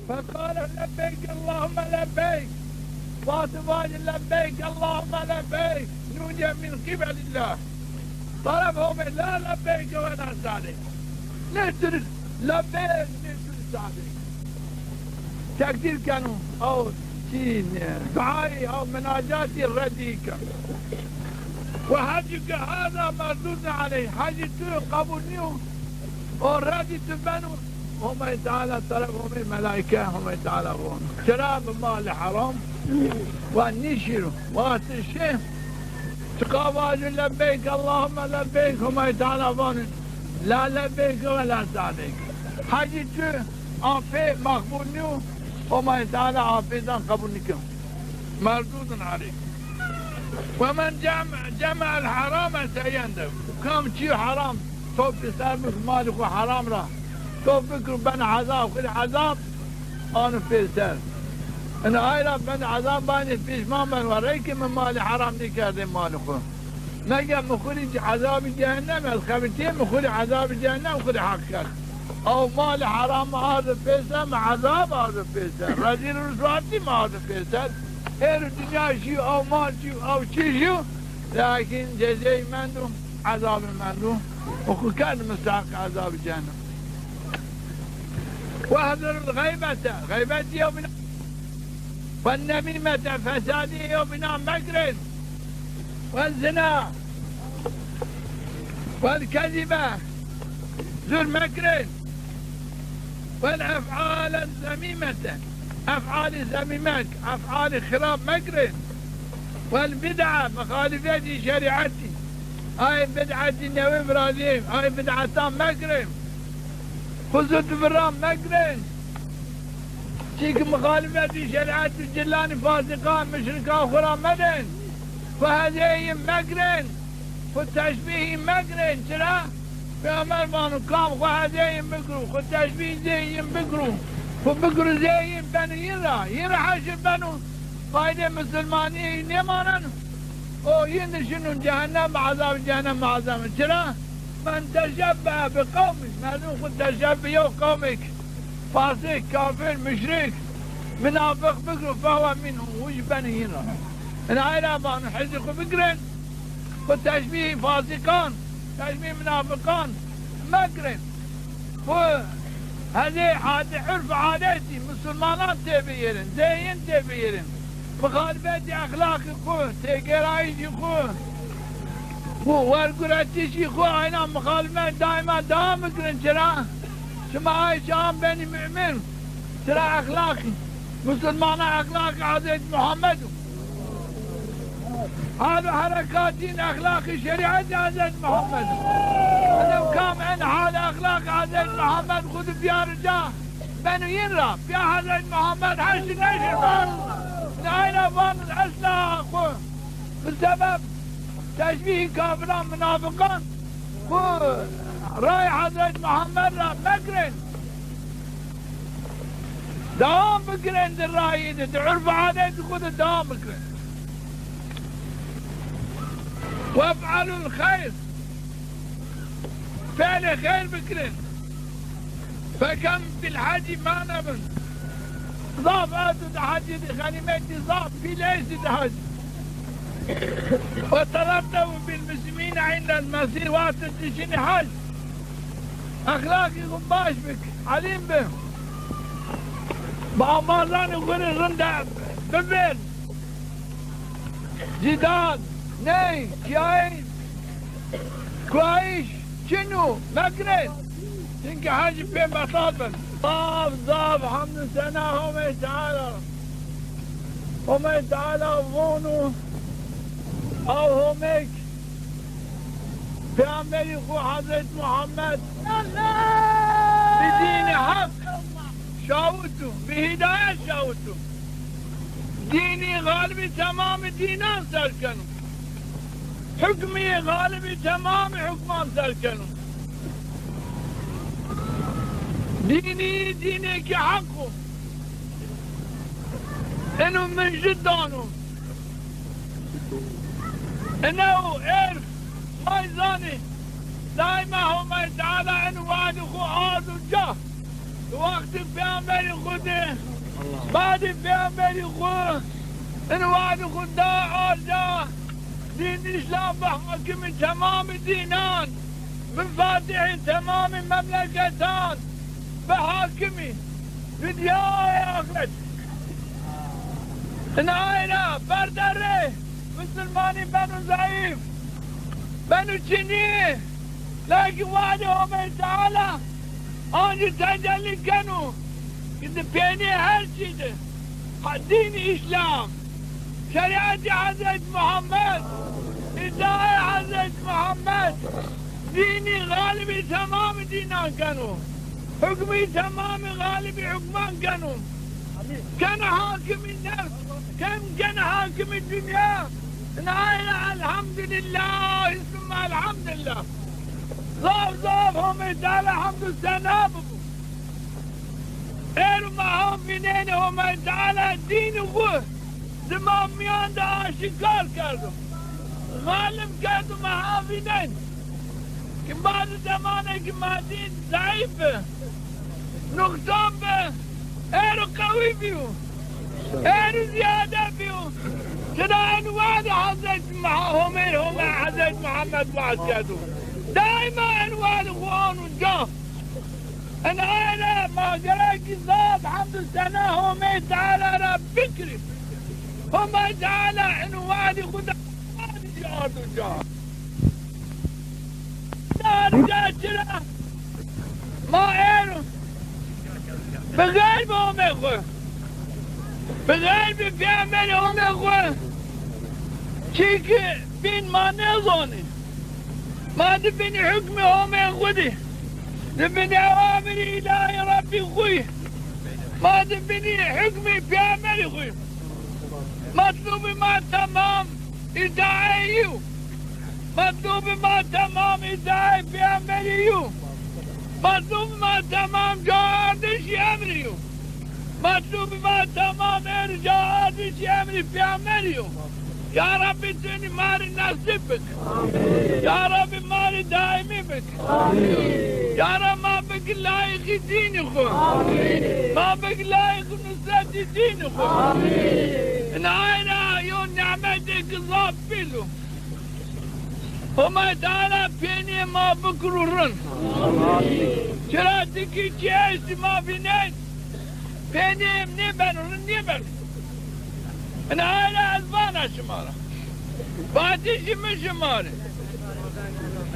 فقال لبيك اللهم لبيك، فاطمة لبيك اللهم لبيك، نودي من قبل الله. طلبهم لا لبيك ولا سعديك، نترك لبيك نترك سعديك. تقدير كانوا أو دعائي أو مناجاتي الرديكة. وحجك هذا مردود عليه، حجته قبولنيه وردي تبنوا هم تعالى طلبهم الملائكة هم تعالى بون شراب مال حرام والنشر واتشي تقابل لبيك اللهم لبيك هم تعالى بون لا لبيك ولا سعديك. حجته عافية مقبولنيه هم تعالى عافية قبولنيه مردود عليه. ومن جمع الحرام سيندم. كم شيء حرام توب تسامك مالك وحرام راه توب فكر بن عذاب كل عذاب انا في سر انا عائله بن عذاب باني فيش ما من وريك من مال حرام نكرد مالك نجا مخرج عذاب جهنم الخبيثين مخرج عذاب جهنم مخرج حقك او مال حرام هذا في سر عذاب هذا في سر رجل رسواتي ما هذا في سر غير الدنيا شيء او مال شيء او شيء لكن جزاء منه عذاب منه وكان مستحق عذاب جهنم. واحذر الغيبة غيبة يومنا والنميمة فساد يومنا مكر والزنا والكذبة ذو المكر والأفعال الذميمة أفعال الذميمة أفعال خراب مكر والبدعة مخالفات شريعتي هاي بدعة النبي إبراهيم هاي بدعة مكرم خذوا برام مكرم شيك مخالفة شريعة الجلاني فاسقان مشركان خرام مدن فهذه مكرم والتشبيه مكرم ترى في أمر بانو كام وهذه بقروا والتشبيه زي بقروا وبقروا زي بنو يرى حاشر بنو قايدة مسلمانين يمانا او ينشنون جهنم عذاب جهنم عذاب ترى من تشبه بقومك مالوك تشبه قومك فاسق كافر مشرك منافق بقر فهو منهم وش بنينا انا عيلا بانو حزق بقرن والتشبيه فاسقان تشبيه منافقان مقرن هذه عرف عادتي مسلمانات تبيرن زين تبيرن مخالفات اخلاقي خوه تقرايجي خوه والقراتيشي خوه هنا مخالفات دائما دام كرن ترى شما هاي شام بني مؤمن ترى اخلاقي مسلمان اخلاقي عزيز محمد هذا حركاتين اخلاقي شريعة عزيز محمد لو كان عن حال اخلاقي عزيز محمد خذ بيا رجاه بنو ينرى بيا عزيز محمد حش نشر ناينا فان الأسلحة أخوه بسبب تشبيه كافران منافقان أخوه راي حضرت محمد را مكرن دوام بكرن در راي تعرف عادات خود دوام بكرن وافعلوا الخير فعل خير بكرن فكم في الحج ما نبن ضاف آتوا تحجي خليمتي ضاف في ليس تحجي وترتبوا بالمسلمين عند المسير واتتشيني حج أخلاقكم باش بك عليم بهم بأمازان يقول الرندة ببين جدال ني كياين كوايش شنو مكرين تنك حاجة بين بطابن ضاف حمد سنة هم تعالى ظنوا أو همك في عمل أخو حضرة محمد بدين حق شاوتوا بهداية شاوتوا ديني غالبي تمام دينان سركنوا حكمي غالبي تمام حكمان سركنوا دينك حقه انه من جدانه انه اعرف ما يزاني دائما هو ما يتعالى انه وعد اخو عاد وجاه وقت پیامبر خود بعد پیامبر خود این وعد خود آرجا دین اسلام به حاکم تمام دینان به فاتح تمام مملکتان به حاکمی دنیای آخرت این آینا برداره مسلمانی بنو ضعیف بنو چینی لكن وعد الله تعالى أنجو تجلي كانوا كده بيني هالشيء دين إسلام شريعة حضرت محمد إدعاء حضرت محمد ديني غالبي تمام دينا كانوا حكمي تمام غالبي حكمان كانوا كان حاكم النفس كان حاكم الدنيا نعينا الحمد لله ثم الحمد لله ضاف هم تعالى حمد السنة غير ما هم منين هم تعالى دين وقوه زمان ميان دا آشکار کردم غالب کردم محافظین که بعد زمانه که مدین ضعیفه نقصان به ایرو قوی بیو ایرو زیاده بیو چرا این وعد حضرت حضرت محمد وعد کردم دائما این وعد خوان اونجا انا ما جراك الضاب حمد السنة هم تعالى رب بكري هم تعالى انه وعد خدا جار جار نار جاء ما ايرو بغير هم اخوه بغير بيعمل هم اخوه شيك بين ما نظني ما دبني حكمي هم اخوتي دبني اوامر الهي ربي اخوي ما دبني حكمي بيعمل اخوي مطلوب ما تمام إدعائيو مطلوب ما تمام إدعائي بيعمليو مطلوب ما تمام جهادش يعمليو مطلوب ما تمام إرجاعاتش يعملي بيعمليو يا ربي تاني ماري نصيبك يا ربي ماري دائمي بك يا رب ما بك لايق ديني خو ما بك لايق نصرة ديني خو نعينا يون نعمتك الله بيلو وما تعالى بيني ما بكرورن شراتك جيش ما بينين بيني نبن نعينا ألبانا شمارة باتيشي من شماري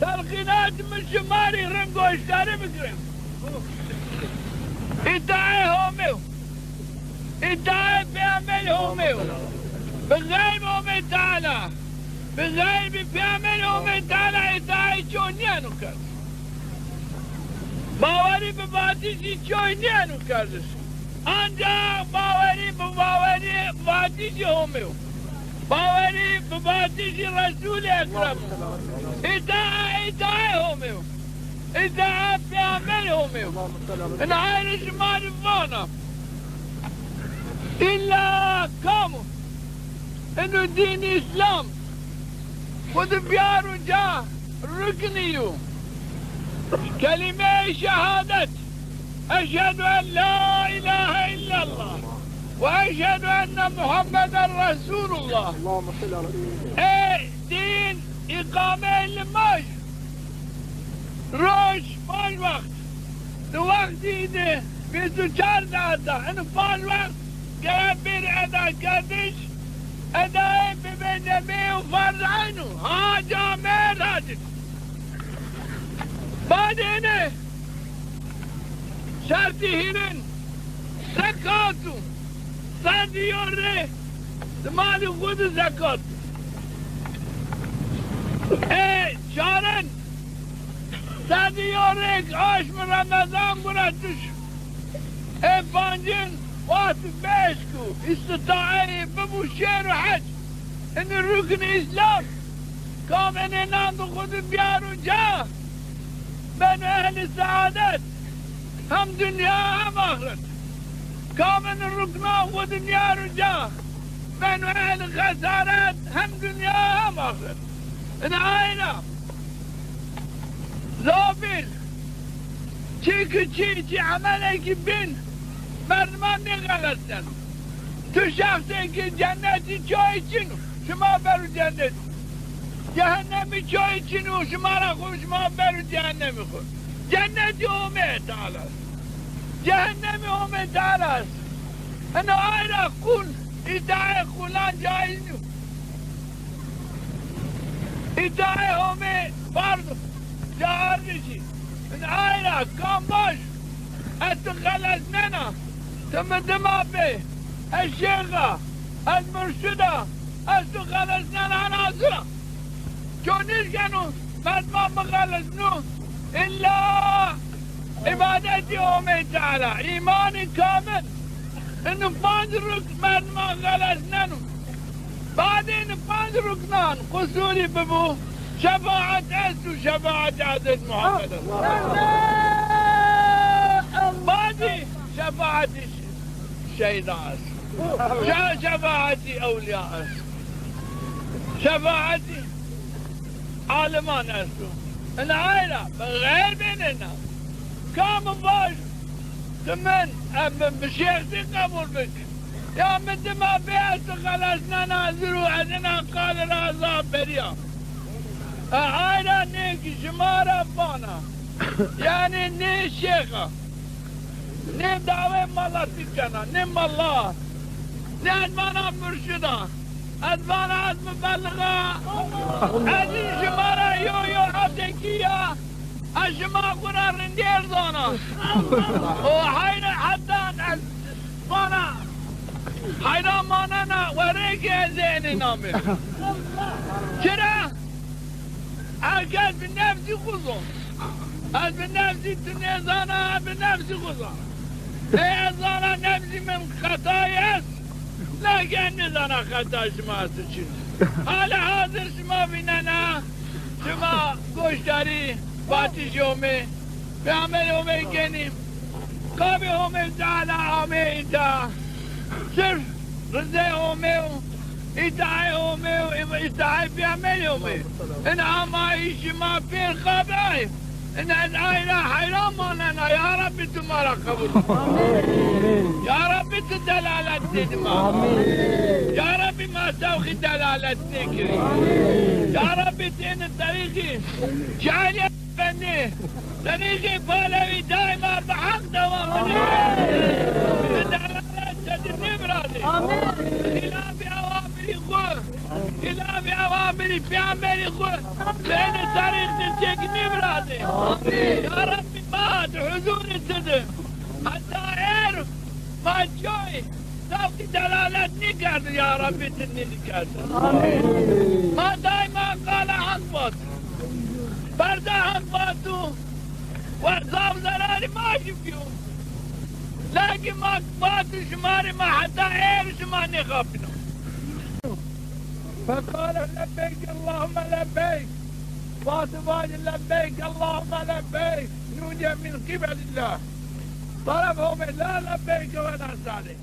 تلقينات من شماري رنقو اشتاري بكرم ادعي هوميو ادعي بيعمل هوميو بغيب هومي تعالى بغيب بيعمل هومي تعالى ادعي چونيانو کرد باوری به باتیشی چونيانو کردش انجا باوری به باتیشی هوميو باوری به باتیشی رسول اکرم ادعي هوميو ادعي بيعمل هوميو ان عايش ما نفانا إلا كامو إنه دين إسلام خد بيارو جا ركنيو كلمة شهادة أشهد أن لا إله إلا الله وأشهد أن محمدا رسول الله اللهم صل على سيدنا إيه دين إقامة الماش روش فان وقت دو وقت إيده بيزو چار دادا إنه فان وقت گرم بیر ادا کردش ادای ببینه و فرض عینو ها جامعه راجد بعد اینه شرطی هیرن زکاتو صدیاره مال خود زکات چارن صدیاره آش رمضان گراتش پانجن وقت باشكو استطاعي بابو شير وحج ان الركن اسلام قام ان ناندو خود بيارو جا بين اهل السعادات هم دنيا هم اخرت قام ان الركن خود بيارو جا بين اهل الخسارات هم دنيا هم اخرت ان عينا زوبيل چی عمله که بین مردمان نغلطن تو شخصی که جنتی چای چینو شما برو جنت جهنمی چای چینو شما را خود شما برو جهنمی خود جنتی اومه تعالی جهنمی اومه تعالی انا آیرا کن ایتای خلان جایز نو ایتای اومه فرد جهار نشی انا آیرا کام باش اتو خلص ننا تم دماغه الشيخة المرشدة أستو خلصنا ناصرة شونيش كانوا بعد ما خلصنو إلا عبادتي يومي تعالى إيماني كامل إنه فاز ركن بعد ما خلصنا بعدين فاز ركنان قصوري ببو شفاعة أستو شفاعة عدد محمد بعدي شفاعة الشهيدات شفاعتي أولياء شفاعتي عالمان أسو العائلة غير بيننا كام باش ثمن بشيختي قبول بك يا من ما بيعت خلصنا نازلوا عندنا قال العذاب بريا عائلة نيك شمارة بانا يعني ني شيخة ني دعوة مالا تكنا ني مالا ني أدمانا مرشدا أدمانا عد مبلغة هذه شمارة يو عبدكية الشما قرار رندير دونا وحين حتى مانا حين مانانا وريكي زيني نامي شرا أكاد بنفسي خصوص أز بنفسي تنزانا بنفسي خصوص هي زانا نفسي من خطايا لكن نزانا خطا شما تشين حال حاضر شما بيننا شما گوشتاری باتش يومي بعمل يومي كنيم قابي يومي تعالى عامي انت صرف رزي يومي إتعاي يومي إتعاي بعمل يومي إن عماي شما بين قابي إن العائلة حيران مالنا يا رب تمارا قبول يا رب تدلالة تدمى يا رب ما سوخي دلالة تكري يا رب تين الطريقي جعل يا بني طريقي بالوي دائما بحق دوام بدلالة تدمي برادي خلاف أوامري خوه خلاف أوامري في عملي خوه بين الطريق تنتقني برادي يا ربي ما تحزوني تدم حتى اعرف ما تجوي سوقي دلالتني قادر يا ربي تنيني قادر ما دايما قال حقبط برده حقبطو وحساب زراري ما شفيهم لكن ما قبطو شماري ما حتى اعرف شماني خبنا فقال لبيك اللهم لبيك فاطمة لبيك اللهم لبيك نودي من قبل الله طلبهم لا لبيك ولا سعديك